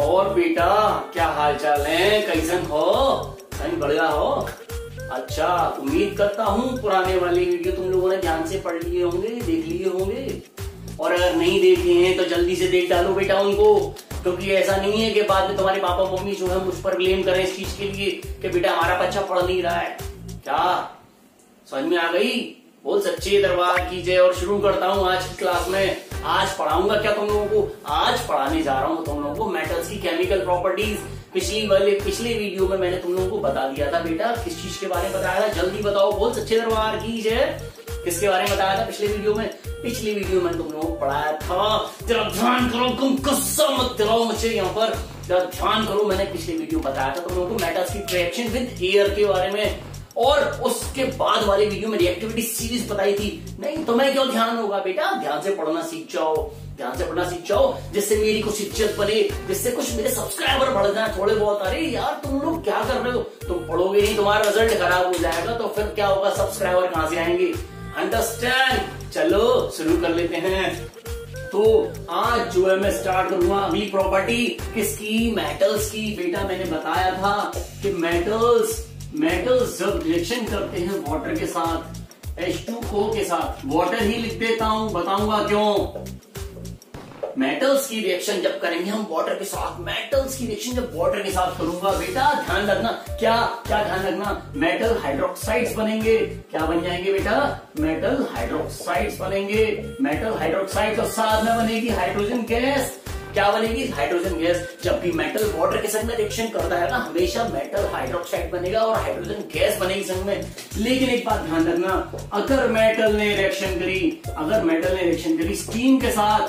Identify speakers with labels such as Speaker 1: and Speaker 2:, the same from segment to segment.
Speaker 1: और बेटा क्या हाल चाल है, कैसन हो? सही बढ़िया हो? अच्छा, उम्मीद करता हूँ पुराने वाली वीडियो तुम लोगों ने ध्यान से पढ़ लिए होंगे, देख लिए होंगे, और अगर नहीं देखे हैं तो जल्दी से देख डालो बेटा उनको, क्योंकि ऐसा नहीं है कि बाद में तुम्हारे पापा मम्मी जो है मुझ पर ब्लेम करें इस चीज के लिए कि बेटा हमारा बच्चा पढ़ नहीं रहा है। क्या समझ में आ गई? बोल सच्चे दरबार की जय। और शुरू करता हूँ आज की क्लास में। आज पढ़ाऊंगा क्या तुम लोगों को? आज पढ़ाने जा रहा हूँ तुम लोगों को मेटल्स की केमिकल प्रॉपर्टीज। पिछले वीडियो में मैंने तुम लोगों को बता दिया था बेटा, किस चीज के बारे में बताया था, जल्दी बताओ। बोल सच्चे दरबार की जय। किसके बारे में बताया था पिछले वीडियो में? पिछली वीडियो में तुम लोगों को पढ़ाया था, जरा ध्यान करो, तुम गुस्सा मत दिलाओ मुझे यहाँ पर, जरा ध्यान करो। मैंने पिछले वीडियो बताया था तुम लोगों को मेटल्स की रिएक्शन विद एयर के बारे में, और उसके बाद वाले वीडियो में रिएक्टिविटी सीरीज बताई थी। नहीं तुम्हें क्यों ध्यान होगा बेटा? ध्यान से पढ़ना सीख जाओ, ध्यान से पढ़ना सीख जाओ, जिससे मेरी कुछ इज्जत बने, जिससे कुछ मेरे सब्सक्राइबर बढ़ जाए थोड़े बहुत। अरे यार तुम लोग क्या कर रहे हो? तुम पढ़ोगे नहीं, तुम्हारा रिजल्ट खराब हो जाएगा, तो फिर क्या होगा? सब्सक्राइबर कहां से आएंगे? अंडरस्टैंड? चलो शुरू कर लेते हैं। तो आज जो है मैं स्टार्ट करूंगा अगली प्रॉपर्टी किसकी? मेटल्स की। बेटा मैंने बताया था कि मेटल्स जब रिएक्शन करते हैं वाटर के साथ, H2O के साथ, वाटर ही लिख देता हूं, बताऊंगा क्यों। मेटल्स की रिएक्शन जब करेंगे हम वाटर के साथ, मेटल्स की रिएक्शन जब वाटर के साथ करूंगा बेटा, ध्यान रखना। क्या ध्यान रखना? मेटल हाइड्रोक्साइड्स बनेंगे। क्या बन जाएंगे बेटा? मेटल हाइड्रोक्साइड्स बनेंगे। मेटल हाइड्रोक्साइड और साथ में बनेगी हाइड्रोजन गैस। क्या बनेगी? Hydrogen gas. जब भी मेटल वाटर के संग में रिएक्शन करता है ना, हमेशा मेटल हाइड्रोक्साइड बनेगा और हाइड्रोजन गैस बनेगी संग में। लेकिन एक बात ध्यान रखना, अगर मेटल ने रिएक्शन करी स्टीम के साथ,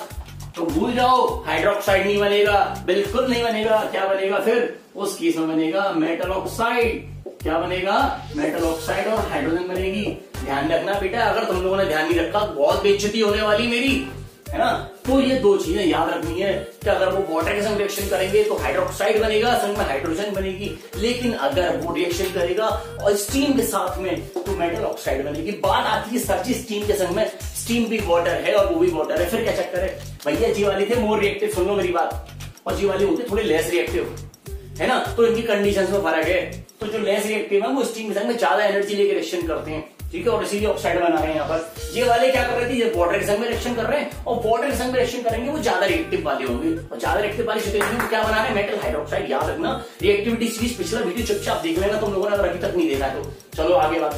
Speaker 1: तो भूल जाओ, हाइड्रोक्साइड नहीं बनेगा, बिल्कुल नहीं बनेगा। क्या बनेगा फिर? उस केस में बनेगा मेटल ऑक्साइड। क्या बनेगा? मेटल ऑक्साइड और हाइड्रोजन बनेगी। ध्यान रखना बेटा, अगर तुम लोगों ने ध्यान नहीं रखा बहुत बेइज्जती होने वाली मेरी, है ना। तो ये दो चीजें याद रखनी है कि अगर वो वाटर के संग रिएक्शन करेंगे तो हाइड्रोक्साइड बनेगा, संग में हाइड्रोजन बनेगी। लेकिन अगर वो रिएक्शन करेगा और स्टीम के साथ में, तो मेटल ऑक्साइड बनेगी। बात आती है सच्ची स्टीम के संग में, स्टीम भी वाटर है और वो भी वाटर है, फिर क्या चक्कर है भैया? जी वाले थे मोर रिएक्टिव, सुन लो मेरी बात, और जी वाले होते थोड़े लेस रिएक्टिव, है ना। तो इनकी कंडीशंस में फर्क है। तो जो लेस रिएक्टिव है वो स्टीम के संग में ज्यादा एनर्जी लेके रिएक्शन करते हैं, ठीक है, और इसीलिए ऑक्साइड बना रहे हैं यहाँ पर। ये वाले क्या कर रहे थे? ये वाटर के संग में रिएक्शन कर रहे हैं, और वाटर के संग में रिएक्शन करेंगे वो ज्यादा रिएक्टिव वाले होंगे, और ज्यादा रिएक्टिव वाले सिचुएशन में क्या बना रहे हैं? Metal hydroxide. याद रखना, रिएक्टिविटी सीरीज पिछला वीडियो चुपचाप देख लेना तुम लोगों ने, अगर अभी तक नहीं देखा तो। चलो आगे बात।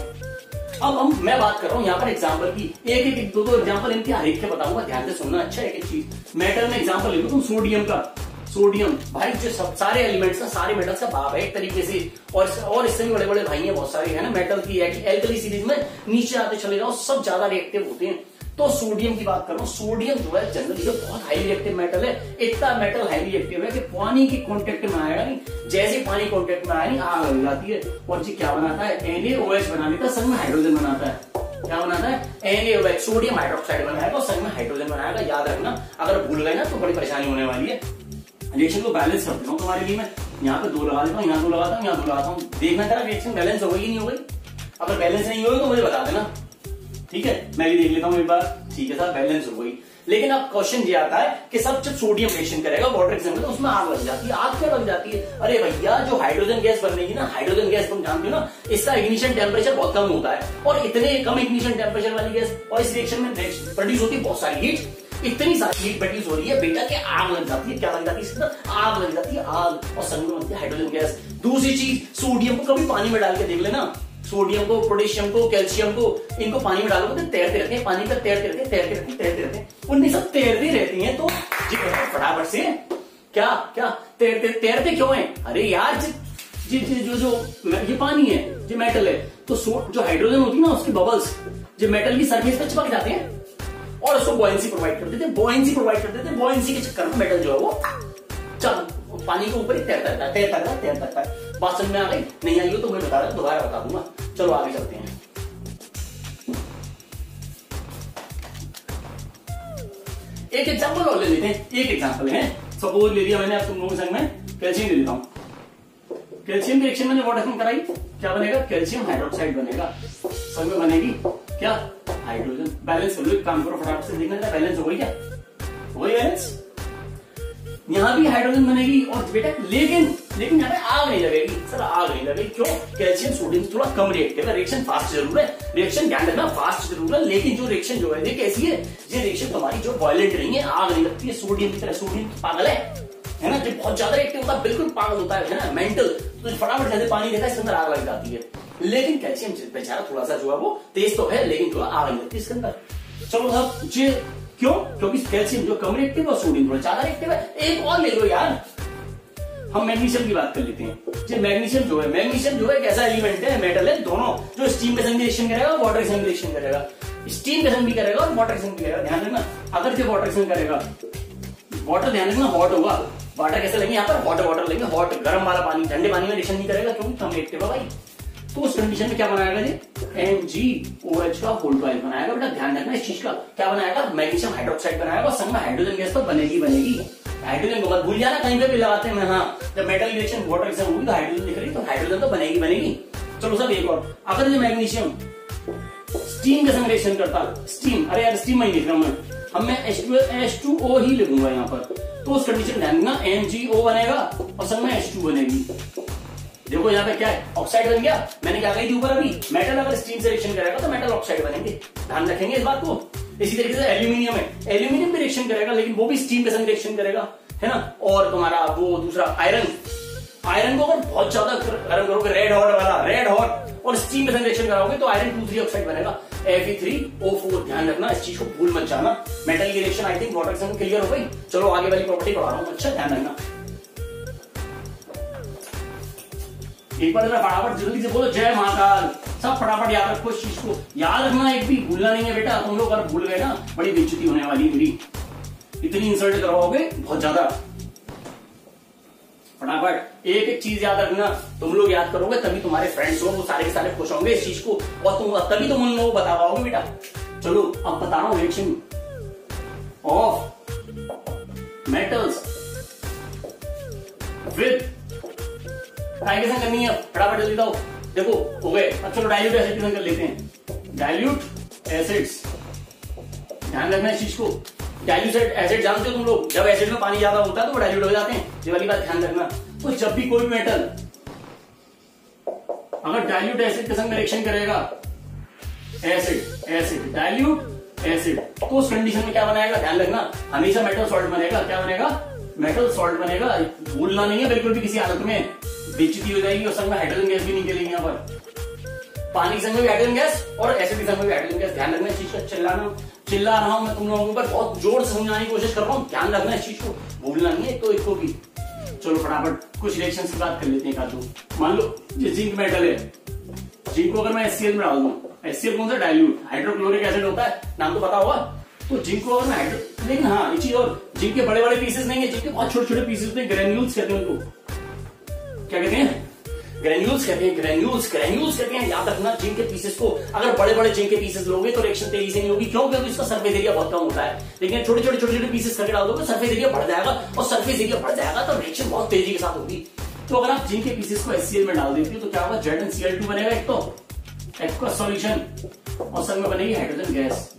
Speaker 1: अब मैं बात कर रहा हूँ यहाँ पर एग्जाम्पल की, एक दो एग्जाम्पल इनके हर एक के बताऊंगा, ध्यान से सुनना। अच्छा एक चीज, मेटल में एग्जाम्पल ले लो तुम सोडियम का। सोडियम भाई जो सब सारे एलिमेंट्स का, सारे मेटल्स का बाप है एक तरीके से, और इससे भी बड़े बड़े भाई हैं बहुत सारे, है ना। मेटल की एल्कली सीरीज में नीचे आते चले जाओ, सब ज्यादा रिएक्टिव होते हैं। तो सोडियम की बात कर रहा हूं। सोडियम जो है जनरली जो बहुत हाईली रिएक्टिव मेटल है, इतना मेटल हाईली रिएक्टिव है कि पानी के कांटेक्ट में आएगा नहीं, जैसे पानी कांटेक्ट में आया नहीं आग लग जाती है, और जी क्या बनाता है? NaOH बना लेता है, संग में हाइड्रोजन बनाता है। क्या बनाता है? NaOH, सोडियम हाइड्रोक्साइड बनाएगा और संग में हाइड्रोजन बनाएगा। याद रखना, अगर भूल गए ना तो बड़ी परेशानी होने वाली है। रिएक्शन को बैलेंस कर देता हूँ तुम्हारे लिए मैं, यहाँ पे 2 लगा देता हूँ, यहाँ 2 लगाता हूँ, यहाँ 2 लगाता हूँ। देखना जरा रिएक्शन बैलेंस हो गई नहीं हो गई। अगर बैलेंस नहीं होगी तो मुझे बता देना, ठीक है, मैं भी देख लेता हूँ एक बार। ठीक है सर, बैलेंस हो गई। लेकिन अब क्वेश्चन ये आता है कि सब जब सोडियम रिएक्शन करेगा वाटर के संग तो उसमें आग लग जाती है। आग क्या लग जाती है? अरे भैया जो हाइड्रोजन गैस बनेगी ना, हाइड्रोजन गैस तुम जानते हो ना, इसका इग्निशन टेम्परेचर बहुत कम होता है, और इतने कम इग्निशन टेम्परेचर वाली गैस, और इस रिएक्शन में प्रोड्यूस होती है बहुत सारी हीट, इतनी सारी हीट प्रोड्यूस हो रही है बेटा कि आग लग जाती है। क्या लग जाती है? इसके अंदर आग लग जाती है, आग, और संग में बनती है हाइड्रोजन गैस। दूसरी चीज, सोडियम को कभी पानी में डाल के देख लेना, सोडियम को, पोटेशियम को, कैल्शियम को, इनको पानी में डालोगे तो तैरते रहते हैं, पानी का तैरते रहते हैं, उनमें सब तैरते रहती हैं। तो फटाफट से क्या तैरते क्यों हैं? अरे यार जो ये पानी है, जो मेटल है, तो जो हाइड्रोजन होती है ना, उसके बबल्स जो मेटल की सरफेस पे चिपक जाते हैं और उसको बॉयंसी प्रोवाइड कर देते हैं। बॉयंसी के चक्कर में मेटल जो है वो चल पानी के ऊपर ही तैरता रहता है। बात समझ में आ गई? नहीं आई हो तो मैं दोबारा बता दूंगा। चलो आगे चलते हैं। एक एग्जांपल और ले लेते हैं। एक एग्जांपल है, सपोज ले लिया मैंने, अब तुम लोगों के संग में कैल्शियम ले लेता हूं। कैल्शियम रिएक्शन मैंने वाटर में कराई, क्या बनेगा? कैल्शियम हाइड्रोक्साइड बनेगा, संग में बनेगी क्या? हाइड्रोजन। बैलेंस कर लो, एक काम करो फटाफट से, देखना बैलेंस हो गई क्या? हो गई बैलेंस? यहाँ भी हाइड्रोजन बनेगी और बेटा लेकिन यहाँ पे आग नहीं लगेगी सर, आग नहीं लगेगी। क्यों? कैल्शियम सोडियम थोड़ा कम रिएक्टिव है, रिएक्शन फास्ट जरूर है, रिएक्शन ध्यान रखना फास्ट जरूर है, लेकिन जो रिएक्शन जो है ये कैसी है, ये रिएक्शन तुम्हारी जो वायलेंट नहीं है, आग नहीं लगती है सोडियम की तरह। सोडियम पागल है ना, जो बहुत ज्यादा रिएक्टिव होता है बिल्कुल पागल होता है ना, मेंटल, तो फटाफट जैसे पानी देखा इसके अंदर आग लग जाती है। लेकिन कैल्शियम बेचारा थोड़ा सा जो है वो तेज तो है, लेकिन जो आग नहीं लगती इसके अंदर। चलो साहब जी, क्यों? क्योंकि कैल्शियम जो कम रिएक्टिव और सोडियम थोड़ा ज्यादा रिएक्टिव है। एक और ले लो यार, हम मैग्नीशियम की बात कर लेते हैं। मैग्नीशियम जो है एक ऐसा एलिमेंट है, मेटल है, दोनों जो स्टीम के संग रिएक्शन करेगा, वाटर के संग रिएक्शन करेगा, स्टीम के संग भी करेगा और वाटर के संग भी करेगा। ध्यान रखना, अगर जो वाटर के संग करेगा, वाटर ध्यान रखना हॉट होगा, वाटर कैसे लेंगे यहाँ पर, हॉट वाटर लेंगे, हॉट गर्म वाला पानी, ठंडे पानी में रिएक्शन नहीं करेगा क्योंकि कम रिएक्टिव है भाई। तो उस कंडीशन में क्या बनाएगा ये, MgOH का होल ट्वाइल बनाएगा। बेटा ध्यान रखना इस चीज का, क्या बनाएगा, मैग्नीशियम हाइड्रोक्साइड बनाएगा और संग में हाइड्रोजन गैस तो बनेगी। हाइड्रोजन को मत भूल जाना, कहीं पे भी लगाते हैं। हाँ, जब मेटल रिएक्शन वाटर के संग होगी तो हाइड्रोजन दिख रही, तो हाइड्रोजन तो बनेगी। चलो सर एक और, अगर ये मैग्नीशियम स्टीम के संग रिएक्शन करता, स्टीम, अरे यार स्टीम नहीं लिख रहा हूं मैं H2O ही लिखूंगा यहाँ पर, तो उस कंडीशन ध्यान रखना MgO बनेगा और संग में H2 बनेगी। देखो यहाँ पे क्या है, ऑक्साइड बन गया। मैंने क्या कही थी ऊपर अभी, मेटल अगर स्टीम से रिएक्शन करेगा तो मेटल ऑक्साइड बनेंगे, ध्यान रखेंगे इस बात को। इसी तरीके से एल्यूमिनियम है, एल्यूमिनियम भी रिएक्शन करेगा लेकिन वो भी स्टीम के संग रिएक्शन करेगा, है ना। और तुम्हारा वो दूसरा आयरन को अगर बहुत ज्यादा गर्म करोगे, रेड हॉट और स्टीम के संग रिएक्शन कराओगे तो आयरन 2,3 ऑक्साइड बनेगा, Fe3O4। ध्यान रखना इस चीज को भूल मत जाना। मेटल की रिएक्शन आई थिंक वाटर के संग क्लियर हो गई। चलो आगे वाली प्रॉपर्टी पढ़ा रहा हूं, अच्छा ध्यान रखना। एक बार फटाफट जल्दी से बोलो जय महाकाल, सब फटाफट याद रखो इस चीज को, याद रखना, एक भी भूलना नहीं है बेटा। तुम लोग अगर भूल गए ना बड़ी बेइज्जती होने वाली है मेरी, इतनी इंसल्ट करवाओगे बहुत ज्यादा। फटाफट एक चीज याद रखना, तुम लोग याद करोगे तभी तुम्हारे फ्रेंड्स हो वो सारे के सारे खुश होंगे इस चीज को, और तभी तुम उन लोगों को बता पाओगे बेटा। चलो अब बता रहा हूं, रिएक्शन ऑफ मेटल्स विद के संग करनी है, फटाफट जल्दी बताओ। देखो हो गए, अब चलो डाइल्यूट एसिड के संग कर लेते हैं। डाइल्यूट एसिड्स, ध्यान रखना इस चीज को। डाइल्यूट एसिड जानते हो तुम लोग, जब एसिड में पानी ज्यादा होता है तो वो डाइल्यूट हो जाते हैं, ये वाली बात ध्यान रखना। तो जब भी कोई भी मेटल अगर डाइल्यूट एसिड के संग रिएक्शन करेगा, एसिड डाइल्यूट एसिड, तो उस कंडीशन में क्या बनाएगा, ध्यान रखना, हमेशा मेटल सॉल्ट बनेगा। क्या बनेगा, मेटल सॉल्ट बनेगा। भूलना नहीं है बिल्कुल भी, किसी हालत में बेइज्जती हो जाएगी। और संग में हाइड्रोजन गैस भी निकलेगी यहाँ पर, पानी के संग में भी हाइड्रोजन गैस और एसिड के संग में भी हाइड्रोजन गैस। ध्यान रखना इस चीज का। चिल्ला रहा हूं मैं तुम लोगों पर, बहुत जोर से समझाने की कोशिश कर रहा हूं, ध्यान रखना इस चीज को, भूलना नहीं है तो इसको भी। चलो फटाफट कुछ रिएक्शन की बात कर लेते हैं। मान लो ये जिंक मेटल है, जिंक को अगर मैं HCl में डाल दूं, HCl कौन सा, डाइल्यूट हाइड्रोक्लोरिक एसिड होता है, नाम तो पता होगा। तो जिंक को अगर मैं लेकिन हाँ ये चीज, और जिंक के बड़े बड़े पीसेस नहीं है, जिंक के बहुत छोटे छोटे पीसेस होते हैं, ग्रेन्यूल्स कहते हैं उनको। क्या कहते हैं, ग्रेन्यूल्स कहते हैं। याद रखना, जिंक के पीसेस को अगर बड़े बड़े जिंक के पीसेस लोगे तो रिएक्शन तेजी से नहीं होगी। क्यों? क्योंकि इसका सरफेस एरिया बहुत कम होता है। लेकिन छोटे छोटे पीसेस करके डाल दोगे, सरफेस एरिया बढ़ जाएगा, और सरफेस एरिया बढ़ जाएगा तो रिएक्शन बहुत तेजी के साथ होगी। तो अगर आप जिंक के पीसेस को HCl में डाल देते हो तो क्या होगा, ZnCl2 बनेगा एक तो एक्वस सॉल्यूशन, और संग में बनेगी हाइड्रोजन गैस।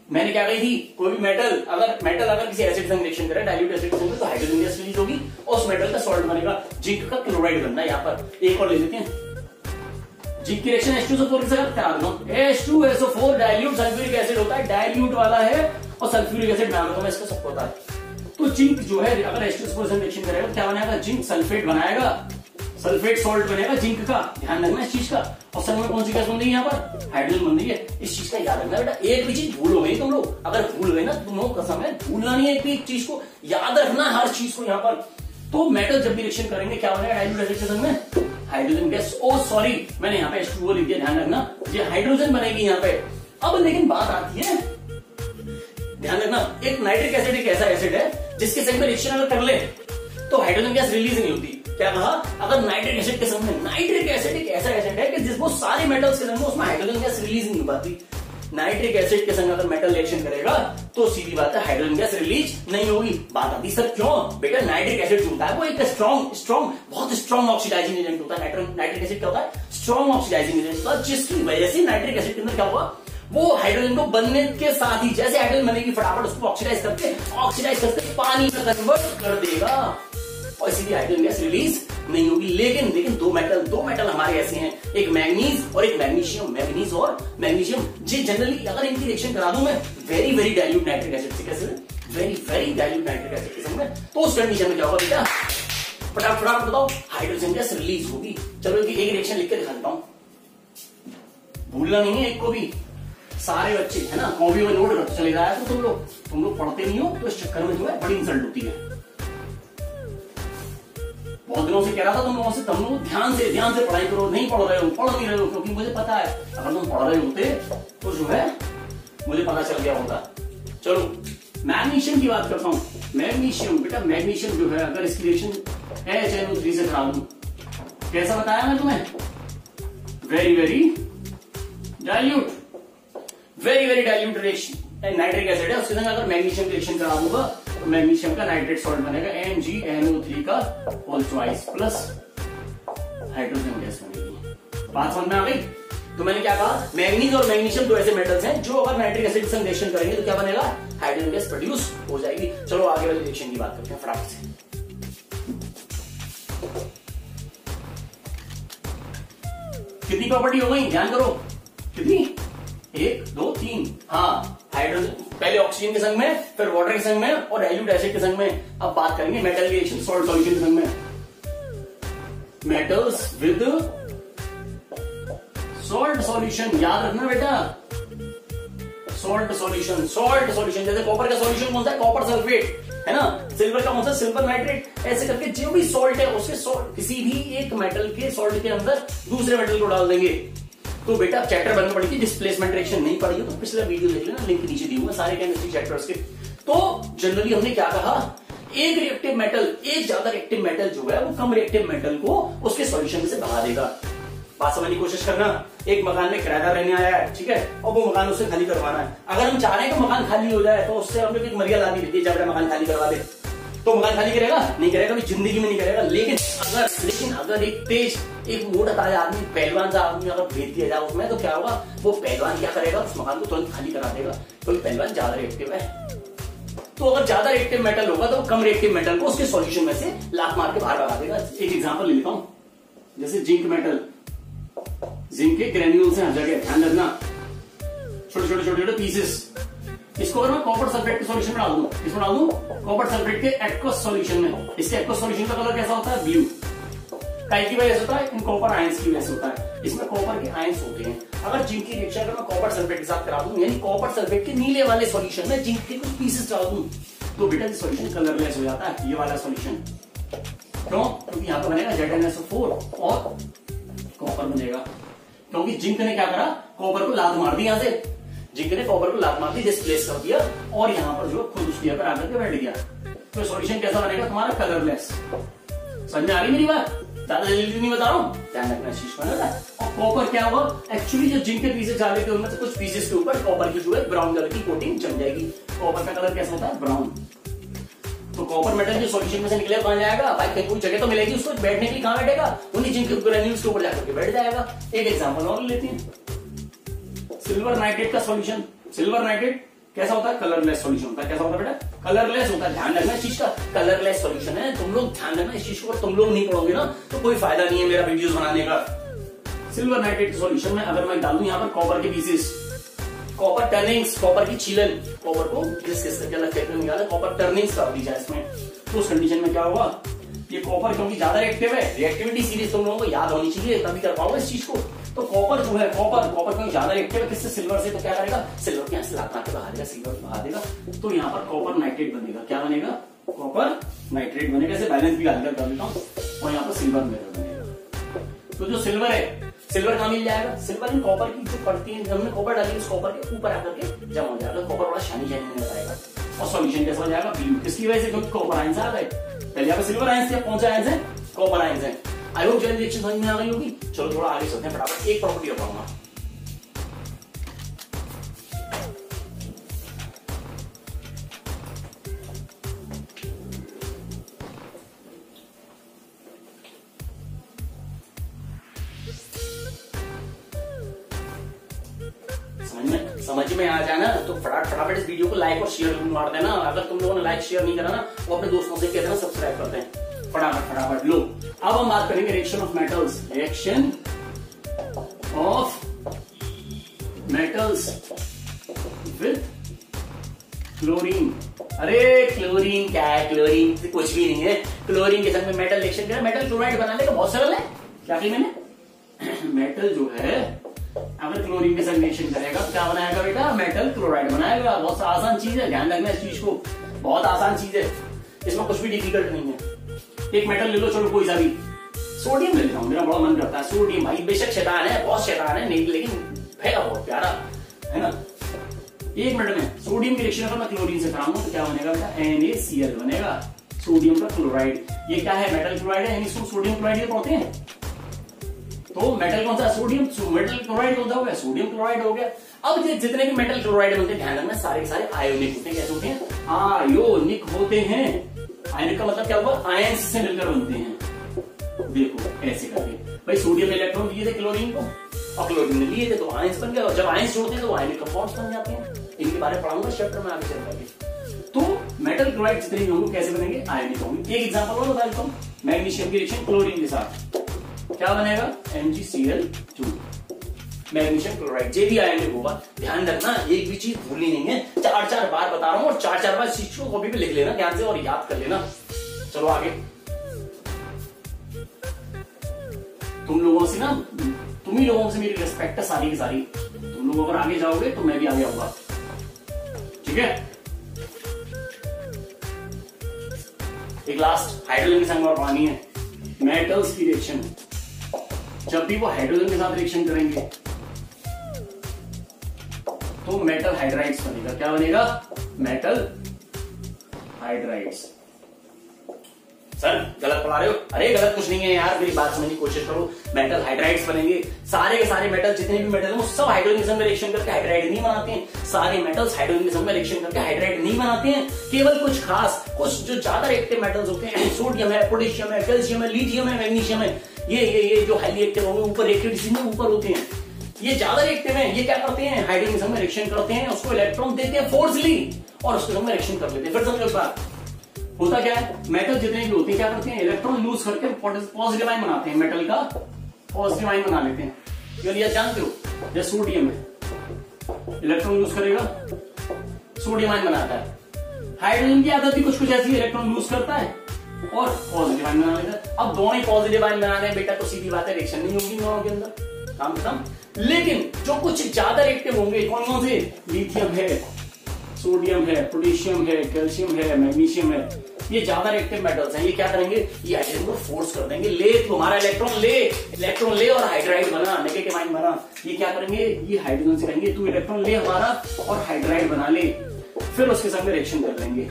Speaker 1: मैंने क्या कही थी, कोई भी मेटल अगर किसी एसिड संग रिएक्शन करे, डाइल्यूट एसिड संग, तो हाइड्रोजन गैस रिलीज होगी और उस मेटल का सॉल्ट बनेगा। जिंक का क्लोराइड बनना है यहाँ पर। एक और ले लेते हैं, जिंक की रिएक्शन H2SO4 के साथ करा दो, H2SO4 डाइल्यूट सल्फ्यूरिक एसिड होता है, डाइल्यूट वाला है, और सल्फ्यूरिक एसिड नाम इसका सबको होता है। तो जिंक जो है अगर H2SO4 संग रिएक्शन करेगा क्या बनाएगा, जिंक सल्फेट बनाएगा, सल्फेट सॉल्ट बनेगा जिंक का। ध्यान रखना इस चीज का। और संग में कौन सी गैस बन रही है यहाँ पर, हाइड्रोजन बन रही है। इस चीज का याद रखना बेटा, एक भी चीज भूल हो गई तुम लोग, अगर भूल गए ना तुम लोग कसम है, भूलना नहीं है एक भी चीज को, याद रखना हर चीज को यहाँ पर। तो मेटल जब भी रिएक्शन करेंगे क्या बनेगा, डाइल्यूट एसिड के संग में हाइड्रोजन गैस। ओ सॉरी मैंने यहाँ पे H2O लिख दिया, ध्यान रखना ये हाइड्रोजन बनेगी यहाँ पे। अब लेकिन बात आती है, ध्यान रखना, एक नाइट्रिक एसिड एक ऐसा एसिड है जिसके संग में रिएक्शन अगर कर ले तो हाइड्रोजन गैस रिलीज नहीं होती। क्या कहा, अगर नाइट्रिक एसिड के संग में, नाइट्रिक एसिड एक ऐसा एसिड है कि जिसको सारे मेटल्स के संग में उसमें हाइड्रोजन गैस रिलीज नहीं हो पाती। नाइट्रिक एसिड के संग अगर मेटल रिएक्शन करेगा तो सीधी बात है हाइड्रोजन गैस रिलीज नहीं होगी। बात आती सर क्यों, बेटा नाइट्रिक एसिड जो होता है वो एक स्ट्रॉन्ग बहुत स्ट्रॉन्ग ऑक्सीडाइजिंग एजेंट होता है। नाइट्रिक एसिड क्या होता है, स्ट्रॉन्ग ऑक्सीडाइजिंग एजेंट होता है, जिसकी वजह से नाइट्रिक एसिड के अंदर क्या होगा, वो हाइड्रोजन को बनने के साथ ही जैसे हाइड्रोजन बनेगी फटाफट उसको ऑक्सीडाइज करके पानी में कन्वर्ट कर देगा और इसीलिए हाइड्रोजन गैस रिलीज नहीं होगी। लेकिन दो मेटल हमारे ऐसे हैं, एक मैग्नीज और एक मैग्नीशियम। मैग्नीज और मैग्नीशियम जी जनरली अगर इनकी रिएक्शन करा दूं मैं very very dilute nitric acid से, कैसे very very dilute nitric acid के संग में, तो उस कंडीशन में क्या होगा बेटा, फटाफट बताओ, हाइड्रोजन गैस रिलीज होगी। चलो एक रिएक्शन लिख के दिखा देता हूं, भूलना नहीं है एक को भी। सारे बच्चे है ना कॉपी में नोट करते चले जाया तो तुम लोग पढ़ते नहीं हो, तो इस चक्कर में जो है बड़ी इंसल्ट होती है। बहुत दिनों से कह रहा था तुम लोगों से, तुम लोग ध्यान से पढ़ाई करो, नहीं पढ़ रहे हो, पढ़ नहीं रहे हो, क्योंकि मुझे पता है अगर तुम पढ़ रहे होते तो जो है मुझे पता चल गया होता। चलो मैग्नीशियम की बात करता हूं। मैग्नीशियम बेटा, मैग्नीशियम जो है अगर इसकी रिएक्शन HNO3 से करा दूं, कैसा बताया मैं तुम्हें, very very dilute, very very dilute reaction nitric acid है, उसके संग अगर मैग्नीशियम की रिएक्शन करा दूंगा तो मैग्नीशियम का नाइट्रेट सॉल्ट बनेगा MgNO3 का whole twice plus hydrogen gas बनेगी। बात समझ में आ गई? तो मैंने क्या कहा, मैग्नीज और मैग्नीशियम दो ऐसे मेटल्स हैं जो अगर नाइट्रिक एसिड के संग रिएक्शन करेंगे तो क्या बनेगा, हाइड्रोजन गैस प्रोड्यूस हो जाएगी। चलो आगे वाली रिएक्शन की बात करते हैं फटाफट से। कितनी प्रॉपर्टी हो गई, ध्यान करो, कितनी, 1 2 3, हाँ हाइड्रोजन पहले ऑक्सीजन के संग में, फिर वाटर के संग में और डाइल्यूट एसिड के संग में। अब बात करेंगे मेटल की रिएक्शन सॉल्ट सॉल्यूशन के संग में। मेटल्स विद सॉल्ट सॉल्यूशन, याद रखना बेटा, सॉल्ट सॉल्यूशन जैसे कॉपर का सॉल्यूशन कौन सा है, कॉपर सल्फेट है ना, सिल्वर का कौन सा, सिल्वर नाइट्रेट। ऐसे करके जो भी सॉल्ट है उसके किसी भी एक मेटल के सॉल्ट के अंदर दूसरे मेटल को डाल देंगे। तो बेटा चैप्टर बनने पड़ी थी, डिस्प्लेसमेंट रिएक्शन नहीं पड़ी हो तो पिछला वीडियो देख लेना, लिंक नीचे दिया हुआ सारे केमिस्ट्री चैप्टर्स के। तो जनरली हमने क्या कहा, एक रिएक्टिव मेटल, एक ज्यादा रिएक्टिव मेटल जो है वो कम रिएक्टिव मेटल को उसके सॉल्यूशन से भगा देगा। बात समझने की कोशिश करना, एक मकान में किराएदार रहने आया है, ठीक है, और वो मकान उससे खाली करवाना है। अगर हम चाह रहे हैं कि मकान खाली हो जाए तो उससे हम लोग एक मरिया लानी रहती है, जब मकान खाली करवा दे, तो मकान खाली करेगा नहीं करेगा, भी जिंदगी में नहीं करेगा। लेकिन अगर एक तेज, एक मोटा ताजा आदमी, पहलवान सा आदमी अगर भेज दिया जाए उसमें, तो क्या होगा, वो पहलवान क्या करेगा, उस मकान को तुरंत खाली करा देगा, तो पहलवान ज्यादा रिएक्टिव है। तो अगर ज्यादा रिएक्टिव मेटल होगा तो कम रिएक्टिव मेटल को उसके सॉल्यूशन में से लात मार के बाहर भगा देगा। एक एग्जांपल ले लेता हूं, जैसे जिंक मेटल, जिंक के ग्रेन्यूल्स हैं हर जगह, ध्यान रखना, छोटे छोटे पीसेस। इसको अगर मैं कॉपर सल्फेट के सॉल्यूशन में डाल दूं, इसमें डाल दूं कॉपर सल्फेट के एक्वस सॉल्यूशन में, इसके एक्वस सॉल्यूशन का कलर कैसा होता है, ब्लू। काई की वजह से होता है, इन कॉपर आयंस की वजह से होता है, इसमें कॉपर के आयंस होते हैं। अगर जिंक की रिएक्शन अगर मैं कॉपर सल्फेट के साथ करा दूं, यानी कॉपर सल्फेट के नीले वाले सॉल्यूशन में जिंक के कुछ पीसेस डाल दूं, तो बेटा ये सॉल्यूशन कलरलेस हो जाता है, ये वाला सॉल्यूशन। क्यों? क्योंकि यहाँ पे बनेगा ZnSO4 और कॉपर बनेगा, क्योंकि जिंक ने क्या करा, कॉपर को लात मार दी, यहां से जिंक ने कॉपर को लात मार दी, डिस्प्लेस कर दिया, और यहाँ पर जो खुद उसकी पर आकर के बैठ गया। तो सॉल्यूशन कैसा बनेगा तुम्हारा, कलरलेस। समझ में आ रही मेरी बात? ज्यादा जल्दी नहीं बता रहा हूं, ध्यान रखना शीश पर। और कॉपर क्या हुआ, एक्चुअली जो जिंक के पीसेस डाले थे उनमें से कुछ पीसेस के ऊपर कॉपर की जो है ब्राउन कलर की कोटिंग जम जाएगी। कॉपर का कलर कैसा होता है, ब्राउन। तो कॉपर मेटल जो सॉल्यूशन में से निकले कहां जाएगा भाई, कहीं कोई जगह तो मिलेगी उसको बैठने के लिए, कहां बैठेगा, उन्हीं जिंक ग्रेन्यूल्स के ऊपर जाकर के बैठ जाएगा। एक एग्जांपल और लेते हैं, सिल्वर नाइट्रेट का सॉल्यूशन। सिल्वर नाइट्रेट कैसा होता है, कलरलेस सॉल्यूशन होता है। कैसा होता है बेटा, कलरलेस होता है। ध्यान रखना इस चीज का, कलरलेस सॉल्यूशन है, तुम लोग ध्यान रखना इस चीज को। तुम लोग नहीं पढ़ोगे ना तो कोई फायदा नहीं है मेरा वीडियोस बनाने का। सिल्वर नाइट्रेट के सॉल्यूशन में अगर मैं डालूं यहाँ पर कॉपर के पीसेस, कॉपर टर्निंग्स, कॉपर की छीलन, कॉपर को घिस घिस करके अलग करके निकाला, कॉपर टर्निंग्स कर दी जाए इसमें, तो उस कंडीशन में क्या होगा, ये कॉपर क्योंकि ज्यादा रिएक्टिव है, रिएक्टिविटी सीरीज तुम लोगों को याद होनी चाहिए, तभी कर पाओगे इस चीज को। तो कॉपर जो है, कॉपर क्योंकि ज्यादा रिएक्टिव है किससे, सिल्वर से, तो क्या करेगा, सिल्वर के यहां से लात मार के बहा देगा, सिल्वर बहा देगा, तो यहाँ पर कॉपर नाइट्रेट बनेगा। क्या बनेगा, कॉपर नाइट्रेट बनेगा। ऐसे बैलेंस भी हल्का कर देता हूँ, और यहाँ पर सिल्वर बनेगा। तो जो सिल्वर है, सिल्वर कहां मिल जाएगा, सिल्वर इन कॉपर की जो पड़ती है, हमने कॉपर डाली उस कॉपर के ऊपर आकर के जमा हो जाएगा, कॉपर बड़ा शानी नजर आएगा, और सॉल्यूशन कैसा हो जाएगा, ब्लू। किसकी वजह से, क्योंकि कॉपर आयंस आ गए। पहले यहाँ पे सिल्वर आयंस थे, कौन सा आयंस है, कॉपर आयंस है। आई होप जल्दी रिएक्शन समझ में आ गई होगी। चलो थोड़ा आगे चलते हैं, फटाफट एक प्रॉपर्टी बताऊंगा। समझ में आ जाना तो फटाफट इस वीडियो को लाइक और शेयर मार देना। अगर तुम लोगों ने लाइक शेयर नहीं करा ना वो अपने दोस्तों से कहते ना सब्सक्राइब कर दें। फटाफट लो। अब हम बात करेंगे reaction of metals. Reaction of metals with chlorine. अरे क्लोरीन क्या है? क्लोरीन कुछ भी नहीं है। क्लोरीन के संग में मेटल रिएक्शन करें, मेटल क्लोराइड बनाने का बहुत सरल है। क्या कही मैंने? मेटल जो है अगर क्लोरीन के संग रिएक्शन करेगा तो क्या बनाएगा बेटा? मेटल क्लोराइड बनाएगा। बहुत आसान चीज है, ध्यान रखना इस चीज को, बहुत आसान चीज है, इसमें कुछ भी डिफिकल्ट नहीं है। एक मेटल ले लो, चलो कोई सा भी, सोडियम ले लेता हूं, मेरा बड़ा मन करता है सोडियम। भाई बेशक शैतान है, बहुत शैतान है, नहीं लेकिन है बहुत प्यारा है ना। एक मिनट में सोडियम की रिएक्शन अगर मैं क्लोरीन से कराऊंगा तो क्या बनेगा बेटा? NaCl बनेगा, सोडियम का क्लोराइड। ये क्या है? मेटल क्लोराइड है, इसको सोडियम क्लोराइड कहते हैं। तो मेटल कौन सा? सोडियम। मेटल क्लोराइड कौन सा हो गया? सोडियम क्लोराइड हो गया। अब जितने भी मेटल क्लोराइड बनते हैं ध्यान रखना सारे सारे आयोनिक होते हैं। कैसे होते हैं? आयोनिक होते हैं। आयोनिक का मतलब क्या हुआ? आयंस से मिलकर बनते हैं। देखो ऐसे करके, भाई सोडियम इलेक्ट्रॉन दिए थे क्लोरीन को और क्लोरीन ने लिए थे तो आयंस बन गया, और जब आयंस जोड़ते हैं तो आयनिक कंपाउंड्स बन जाते हैं। इनके बारे में पढ़ाऊंगा चैप्टर में आगे चल करके। तो मेटल क्लोराइड जितने भी होंगे कैसे बनेंगे? आयनिक होंगे। एक एग्जांपल और बता देता हूं, मैग्नीशियम की रिएक्शन क्लोरीन के साथ क्या बनेगा? MgCl2, magnesium chloride. ये भी आयनिक होगा। ध्यान रखना, एक भी चीज भूलनी नहीं है। 4-4 बार बता रहा हूं और 4-4 बार चीज को कॉपी पे लिख लेना ध्यान से और याद कर लेना। चलो आगे। तुम लोगों से ना, तुम ही लोगों से मेरी रिस्पेक्ट है सारी की सारी। तुम लोग अगर आगे जाओगे तो मैं भी आगे आऊंगा, ठीक है। एक लास्ट हाइड्रोजन के संग और पानी है, मेटल्स की रिएक्शन। जब भी वो हाइड्रोजन के साथ रिएक्शन करेंगे तो मेटल हाइड्राइड्स बनेगा। क्या बनेगा? Metal hydrides. सर गलत पढ़ा रहे हो? अरे गलत कुछ नहीं है यार, मेरी बात समझने की कोशिश करो। मेटल हाइड्राइड्स बनेंगे। सारे के सारे मेटल जितने भी मेटल हैं वो सब हाइड्रोजन के संग में रिएक्शन करके हाइड्राइड नहीं बनाते हैं। सारे मेटल्स हाइड्रोजन के संग में रिएक्शन करके हाइड्राइड नहीं बनाते हैं। केवल कुछ खास, कुछ जो ज्यादा रिएक्टिव मेटल्स होते हैं, सोडियम है, पोटेशियम है, कैल्शियम है, लिथियम है, मैग्नीशियम है, ये जो हाईली एक्टिव होंगे ऊपर रिएक्टिव में ऊपर होते हैं, ये ज्यादा रिएक्टिव हैं। ये क्या करते हैं? हाइड्रोजन के संग में रिएक्शन करते हैं, उसको इलेक्ट्रॉन देते हैं फोर्सली और उसके संग में रिएक्शन कर लेते हैं। फिर समझो इस बात, होता क्या है? मेटल जितने भी होते हैं क्या करते हैं? इलेक्ट्रॉन लूज करके पॉजिटिव आयन बनाते हैं, मेटल का पॉजिटिव आयन बना लेते हैं। ये जानते हो? जैसे सोडियम है, इलेक्ट्रॉन लूज करेगा, सोडियम आयन बनाता है। हाइड्रोजन की आदत भी कुछ ऐसी, इलेक्ट्रॉन लूज करता है और पॉजिटिव आयन बना लेता है। अब दोनों ही पॉजिटिव आयन बनाने हैं बेटा, तो सीधी बात है रिएक्शन नहीं होगी दोनों के अंदर, काम खत्म। लेकिन जो कुछ ज्यादा रिएक्टिव होंगे, कौन कौन से? लिथियम है, सोडियम है, पोटेशियम है, कैल्शियम है, मैग्नीशियम है, ये ज्यादा रिएक्टिव मेटल्स हैं। ये क्या करेंगे? ये हाइड्रोजन को फोर्स कर देंगे, ले तुम्हारा इलेक्ट्रॉन ले और हाइड्राइड बना, नेगेटिव आयन बना। ये क्या करेंगे? ये हाइड्रोजन से कहेंगे तू इलेक्ट्रॉन ले हमारा और हाइड्राइड बना ले, फिर उसके साथ में रिएक्शन कर लेंगे,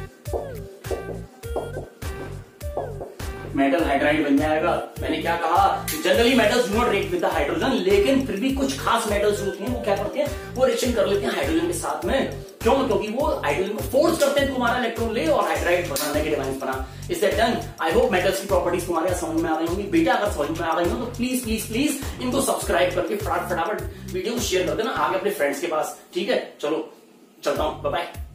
Speaker 1: मेटल हाइड्राइड बन जाएगा। मैंने क्या कहा? Generally metals do not react with the hydrogen, लेकिन फिर भी कुछ खास मेटल्स होते हैं वो क्या करते हैं? वो रिएक्शन कर लेते हैं हाइड्रोजन के साथ में। क्यों? क्योंकि वो हाइड्रोजन को फोर्स करते हैं तुम्हारा इलेक्ट्रॉन ले और हाइड्राइड बना, नेगेटिव आयन बना। Is that done? I hope metals की प्रॉपर्टीज तुम्हारे समझ में आ रही होंगी बेटा। अगर समझ में आ रही हो तो प्लीज प्लीज प्लीज इनको सब्सक्राइब करके फटाफट वीडियो को शेयर कर देना आगे अपने फ्रेंड्स के पास, ठीक है। चलो चलता हूं, बाय बाय।